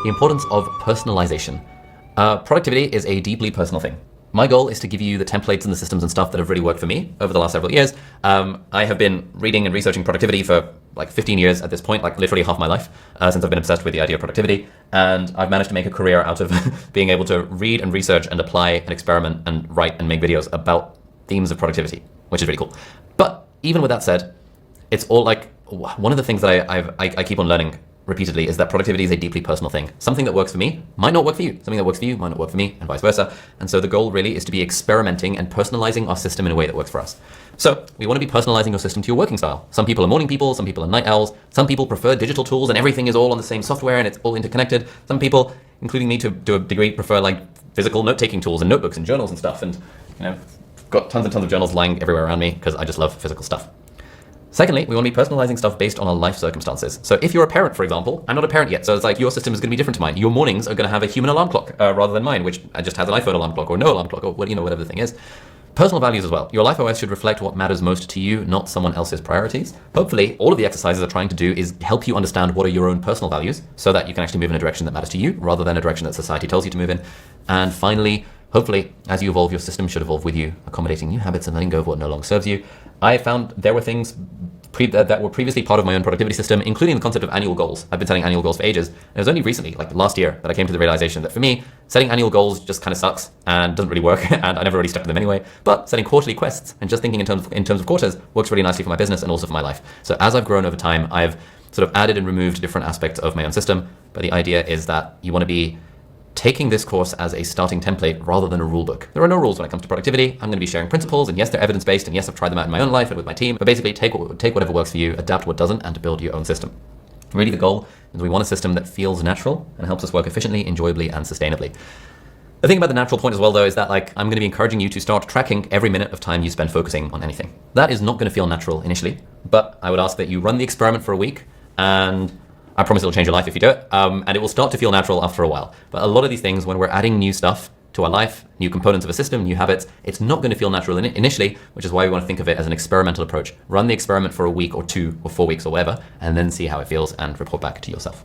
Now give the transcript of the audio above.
The importance of personalization. Productivity is a deeply personal thing. My goal is to give you the templates and the systems and stuff that have really worked for me over the last several years. I have been reading and researching productivity for like 15 years at this point, like literally half my life, since I've been obsessed with the idea of productivity. And I've managed to make a career out of being able to read and research and apply and experiment and write and make videos about themes of productivity, which is really cool. But even with that said, it's all like, one of the things that I keep on learning repeatedly is that productivity is a deeply personal thing. Something that works for me might not work for you. Something that works for you might not work for me, and vice versa. And so the goal really is to be experimenting and personalizing our system in a way that works for us. So we want to be personalizing your system to your working style. Some people are morning people, some people are night owls, some people prefer digital tools and everything is all on the same software and it's all interconnected. Some people, including me to a degree, prefer like physical note-taking tools and notebooks and journals and stuff. And got tons and tons of journals lying everywhere around me because I just love physical stuff. Secondly, we want to be personalizing stuff based on our life circumstances. So if you're a parent, for example, I'm not a parent yet, so it's like your system is going to be different to mine. Your mornings are going to have a human alarm clock rather than mine, which just has an iPhone alarm clock or no alarm clock or whatever the thing is. Personal values as well. Your LifeOS should reflect what matters most to you, not someone else's priorities. Hopefully, all of the exercises are trying to do is help you understand what are your own personal values so that you can actually move in a direction that matters to you rather than a direction that society tells you to move in. And finally, hopefully, as you evolve, your system should evolve with you, accommodating new habits and letting go of what no longer serves you. I found there were things that were previously part of my own productivity system, including the concept of annual goals. I've been setting annual goals for ages. And it was only recently, like last year, that I came to the realization that for me, setting annual goals just kind of sucks and doesn't really work, and I never really stuck to them anyway. But setting quarterly quests and just thinking in terms of quarters works really nicely for my business and also for my life. So as I've grown over time, I've sort of added and removed different aspects of my own system. But the idea is that you want to be taking this course as a starting template rather than a rule book. There are no rules when it comes to productivity. I'm going to be sharing principles, and yes, they're evidence-based, and yes, I've tried them out in my own life and with my team, but basically take whatever works for you, adapt what doesn't, and to build your own system. Really, the goal is we want a system that feels natural and helps us work efficiently, enjoyably, and sustainably. The thing about the natural point as well, though, is that I'm going to be encouraging you to start tracking every minute of time you spend focusing on anything. That is not going to feel natural initially, but I would ask that you run the experiment for a week, and I promise it'll change your life if you do it, and it will start to feel natural after a while. But a lot of these things, when we're adding new stuff to our life, new components of a system, new habits, it's not going to feel natural initially, which is why we want to think of it as an experimental approach. Run the experiment for a week or 2 or 4 weeks or whatever, and then see how it feels and report back to yourself.